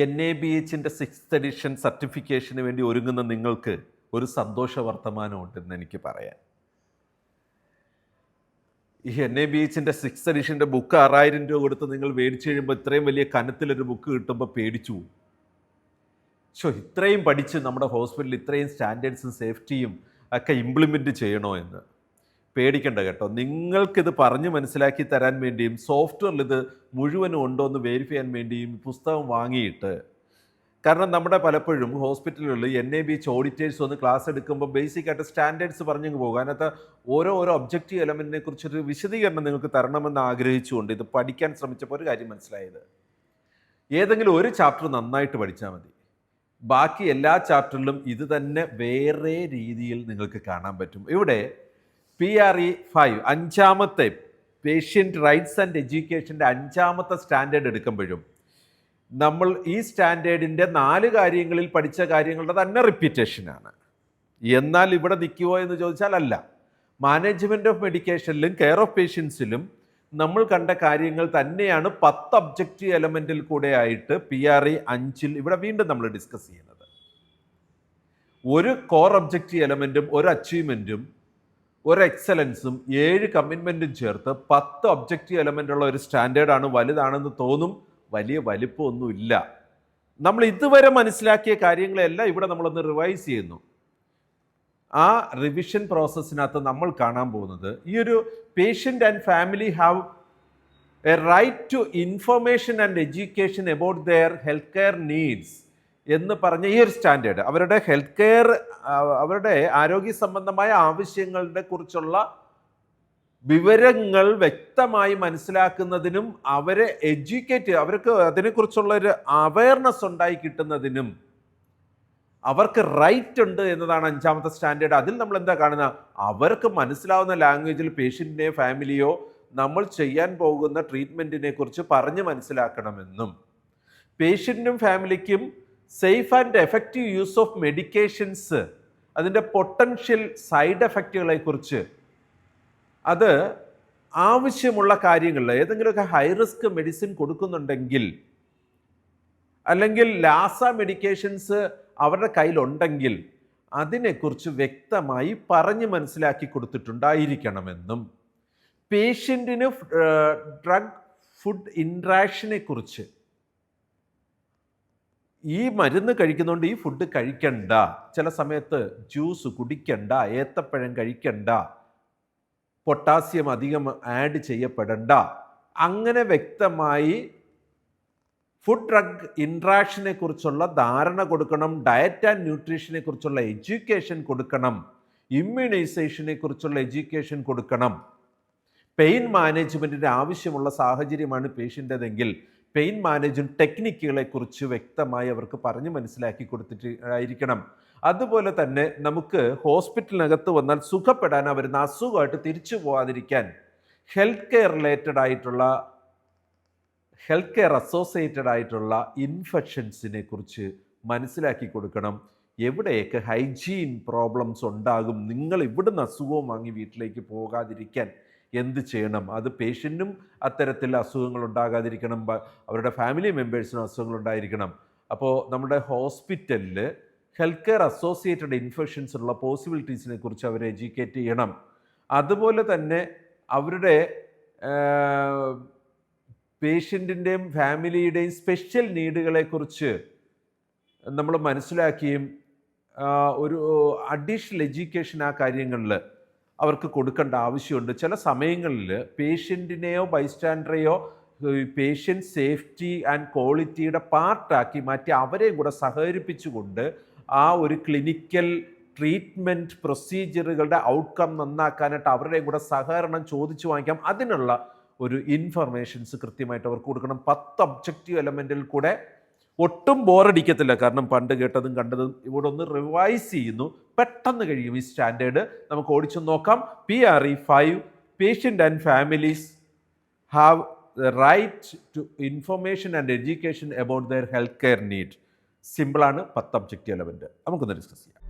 NABHൻ്റെ 6th edition സർട്ടിഫിക്കേഷന് വേണ്ടി ഒരുങ്ങുന്ന നിങ്ങൾക്ക് ഒരു സന്തോഷ വർത്തമാനമുണ്ടെന്ന് എനിക്ക് പറയാൻ. ഈ NABHൻ്റെ 6th എഡിഷൻ്റെ ബുക്ക് 6000 രൂപ കൊടുത്ത് നിങ്ങൾ മേടിച്ചു കഴിയുമ്പോൾ ഇത്രയും വലിയ കനത്തിലൊരു ബുക്ക് കിട്ടുമ്പോൾ പേടിച്ചു പോകും. ഇത്രയും പഠിച്ച് നമ്മുടെ ഹോസ്പിറ്റലിൽ ഇത്രയും സ്റ്റാൻഡേർഡ്സും സേഫ്റ്റിയും ഒക്കെ ഇംപ്ലിമെൻറ്റ് ചെയ്യണോ എന്ന് പേടിക്കണ്ട കേട്ടോ. നിങ്ങൾക്കിത് പറഞ്ഞ് മനസ്സിലാക്കി തരാൻ വേണ്ടിയും സോഫ്റ്റ്വെയറിൽ ഇത് മുഴുവനും ഉണ്ടോ എന്ന് വെരിഫൈ ചെയ്യാൻ വേണ്ടിയും പുസ്തകം വാങ്ങിയിട്ട്, കാരണം നമ്മുടെ പലപ്പോഴും ഹോസ്പിറ്റലുകളിൽ NABH ഓഡിറ്റേഴ്സ് വന്ന് ക്ലാസ് എടുക്കുമ്പോൾ ബേസിക്കായിട്ട് സ്റ്റാൻഡേർഡ്സ് പറഞ്ഞു പോകും. അതിനകത്ത് ഓരോ ഒബ്ജക്റ്റീവ് എലമെൻറ്റിനെ കുറിച്ചൊരു വിശദീകരണം നിങ്ങൾക്ക് തരണമെന്ന് ആഗ്രഹിച്ചുകൊണ്ട് ഇത് പഠിക്കാൻ ശ്രമിച്ചപ്പോൾ ഒരു കാര്യം മനസ്സിലായത്, ഏതെങ്കിലും ഒരു ചാപ്റ്റർ നന്നായിട്ട് പഠിച്ചാൽ മതി, ബാക്കി എല്ലാ ചാപ്റ്ററിലും ഇത് തന്നെ വേറെ രീതിയിൽ നിങ്ങൾക്ക് കാണാൻ പറ്റും. ഇവിടെ PRE 5 5ാമത്തെ പേഷ്യൻ്റ് റൈറ്റ്സ് ആൻഡ് എഡ്യൂക്കേഷൻ്റെ 5ാമത്തെ സ്റ്റാൻഡേർഡ് എടുക്കുമ്പോഴും നമ്മൾ ഈ സ്റ്റാൻഡേർഡിൻ്റെ 4 കാര്യങ്ങളിൽ പഠിച്ച കാര്യങ്ങളുടെ തന്നെ റിപ്പീറ്റേഷനാണ്. എന്നാൽ ഇവിടെ നിൽക്കുമോ എന്ന് ചോദിച്ചാൽ അല്ല. മാനേജ്മെൻറ്റ് ഓഫ് മെഡിക്കേഷനിലും കെയർ ഓഫ് പേഷ്യൻസിലും നമ്മൾ കണ്ട കാര്യങ്ങൾ തന്നെയാണ് 10 ഒബ്ജക്റ്റീവ് എലമെൻറ്റിൽ കൂടെ ആയിട്ട് PRE 5 ഇവിടെ വീണ്ടും നമ്മൾ ഡിസ്കസ് ചെയ്യുന്നത്. ഒരു കോർ ഒബ്ജക്റ്റീവ് എലമെൻറ്റും ഒരു അച്ചീവ്മെൻറ്റും ഒരു എക്സലൻസും 7 കമ്മിറ്റ്മെൻറ്റും ചേർത്ത് 10 ഒബ്ജക്റ്റീവ് എലമെൻ്റ് ഉള്ള ഒരു സ്റ്റാൻഡേർഡാണ്. വലുതാണെന്ന് തോന്നും, വലിയ വലിപ്പമൊന്നുമില്ല. നമ്മൾ ഇതുവരെ മനസ്സിലാക്കിയ കാര്യങ്ങളെല്ലാം ഇവിടെ നമ്മളൊന്ന് റിവൈസ് ചെയ്യുന്നു. ആ റിവിഷൻ പ്രോസസ്സിനകത്ത് നമ്മൾ കാണാൻ പോകുന്നത് ഈ ഒരു patient and family have a right to information and education about their health care needs എന്ന് പറഞ്ഞ ഈ ഒരു സ്റ്റാൻഡേർഡ്, അവരുടെ ഹെൽത്ത് കെയർ, അവരുടെ ആരോഗ്യ സംബന്ധമായ ആവശ്യങ്ങളുടെ കുറിച്ചുള്ള വിവരങ്ങൾ വ്യക്തമായി മനസ്സിലാക്കുന്നതിനും അവരെ എഡ്യൂക്കേറ്റ്, അവർക്ക് അതിനെക്കുറിച്ചുള്ള ഒരു അവയർനെസ് ഉണ്ടായി കിട്ടുന്നതിനും അവർക്ക് റൈറ്റ് ഉണ്ട് എന്നതാണ് 5ാമത്തെ സ്റ്റാൻഡേർഡ്. അതിൽ നമ്മൾ എന്താ കാണുന്നത്, അവർക്ക് മനസ്സിലാവുന്ന ലാംഗ്വേജിൽ പേഷ്യൻറ്റിനെയോ ഫാമിലിയോ നമ്മൾ ചെയ്യാൻ പോകുന്ന ട്രീറ്റ്മെൻറ്റിനെ കുറിച്ച് പറഞ്ഞ് മനസ്സിലാക്കണമെന്നും പേഷ്യൻറ്റിനും ഫാമിലിക്കും safe and effective use of medications, അതിൻ്റെ പൊട്ടൻഷ്യൽ സൈഡ് എഫക്റ്റുകളെക്കുറിച്ച്, അത് ആവശ്യമുള്ള കാര്യങ്ങളിൽ ഏതെങ്കിലുമൊക്കെ ഹൈ റിസ്ക് മെഡിസിൻ കൊടുക്കുന്നുണ്ടെങ്കിൽ അല്ലെങ്കിൽ ലാസ മെഡിക്കേഷൻസ് അവരുടെ കയ്യിലുണ്ടെങ്കിൽ അതിനെക്കുറിച്ച് വ്യക്തമായി പറഞ്ഞ് മനസ്സിലാക്കി കൊടുത്തിട്ടുണ്ടായിരിക്കണമെന്നും പേഷ്യൻറ്റിന് ഡ്രഗ് ഫുഡ് ഇൻട്രാക്ഷനെ കുറിച്ച്, ഈ മരുന്ന് കഴിക്കുന്നതുകൊണ്ട് ഈ ഫുഡ് കഴിക്കണ്ട, ചില സമയത്ത് ജ്യൂസ് കുടിക്കണ്ട, ഏത്തപ്പഴം കഴിക്കണ്ട, പൊട്ടാസ്യം അധികം ആഡ് ചെയ്യപ്പെടണ്ട, അങ്ങനെ വ്യക്തമായി ഫുഡ് ഡ്രഗ് ഇൻട്രാക്ഷനെ കുറിച്ചുള്ള ധാരണ കൊടുക്കണം. ഡയറ്റ് ആൻഡ് ന്യൂട്രീഷനെ കുറിച്ചുള്ള എഡ്യൂക്കേഷൻ കൊടുക്കണം. ഇമ്മ്യൂണൈസേഷനെ കുറിച്ചുള്ള എഡ്യൂക്കേഷൻ കൊടുക്കണം. പെയിൻ മാനേജ്മെൻറ്റിന് ആവശ്യമുള്ള സാഹചര്യമാണ് പേഷ്യൻ്റെതെങ്കിൽ പെയിൻ മാനേജ്മെൻറ്റ് ടെക്നിക്കുകളെക്കുറിച്ച് വ്യക്തമായി അവർക്ക് പറഞ്ഞ് മനസ്സിലാക്കി കൊടുത്തിട്ടായിരിക്കണം. അതുപോലെ തന്നെ നമുക്ക് ഹോസ്പിറ്റലിനകത്ത് വന്നാൽ സുഖപ്പെടാൻ വരുന്ന അസുഖമായിട്ട് തിരിച്ചു പോകാതിരിക്കാൻ ഹെൽത്ത് കെയർ റിലേറ്റഡ് ആയിട്ടുള്ള, ഹെൽത്ത് കെയർ അസോസിയേറ്റഡ് ആയിട്ടുള്ള ഇൻഫെക്ഷൻസിനെ കുറിച്ച് മനസ്സിലാക്കി കൊടുക്കണം. എവിടെയൊക്കെ ഹൈജീൻ പ്രോബ്ലംസ് ഉണ്ടാകും, നിങ്ങൾ ഇവിടുന്ന് അസുഖവും വാങ്ങി വീട്ടിലേക്ക് പോകാതിരിക്കാൻ എന്ത് ചെയ്യണം, അത് പേഷ്യൻറ്റിനും അത്തരത്തിൽ അസുഖങ്ങൾ ഉണ്ടാകാതിരിക്കണം, അവരുടെ ഫാമിലി മെമ്പേഴ്സിനും അസുഖങ്ങൾ ഉണ്ടായിരിക്കണം. അപ്പോൾ നമ്മുടെ ഹോസ്പിറ്റലിൽ ഹെൽത്ത് കെയർ അസോസിയേറ്റഡ് ഇൻഫെക്ഷൻസ് ഉള്ള പോസിബിലിറ്റീസിനെ കുറിച്ച് അവരെ എഡ്യൂക്കേറ്റ് ചെയ്യണം. അതുപോലെ തന്നെ അവരുടെ പേഷ്യൻറ്റിൻ്റെയും ഫാമിലിയുടെയും സ്പെഷ്യൽ നീഡുകളെക്കുറിച്ച് നമ്മൾ മനസ്സിലാക്കിയും ഒരു അഡീഷണൽ എഡ്യൂക്കേഷൻ ആ കാര്യങ്ങളിൽ അവർക്ക് കൊടുക്കേണ്ട ആവശ്യമുണ്ട്. ചില സമയങ്ങളിൽ പേഷ്യൻറ്റിനെയോ ബൈസ്റ്റാൻഡറെയോ പേഷ്യൻ്റ് സേഫ്റ്റി ആൻഡ് ക്വാളിറ്റിയുടെ പാർട്ടാക്കി മാറ്റി അവരെയും കൂടെ സഹകരിപ്പിച്ചുകൊണ്ട് ആ ഒരു ക്ലിനിക്കൽ ട്രീറ്റ്മെൻറ്റ് പ്രൊസീജിയറുകളുടെ ഔട്ട്കം നന്നാക്കാനായിട്ട് അവരുടെയും കൂടെ സഹകരണം ചോദിച്ചു വാങ്ങിക്കാം. അതിനുള്ള ഒരു ഇൻഫർമേഷൻസ് കൃത്യമായിട്ട് അവർക്ക് കൊടുക്കണം. 10 ഒബ്ജക്റ്റീവ് എലമെൻറ്റിൽ കൂടെ ഒട്ടും ബോറടിക്കത്തില്ല. കാരണം പണ്ട് കേട്ടതും കണ്ടതും ഇവിടെ ഒന്ന് റിവൈസ് ചെയ്യുന്നു, പെട്ടെന്ന് കഴിയും ഈ സ്റ്റാൻഡേർഡ്. നമുക്ക് ഓടിച്ചു നോക്കാം. PRE 5 patient and families have the right to information and education about their health care need. സിമ്പിളാണ്, 10 ഒബ്ജക്റ്റീവ് എലമെൻറ്റ്. നമുക്കൊന്ന് ഡിസ്കസ് ചെയ്യാം.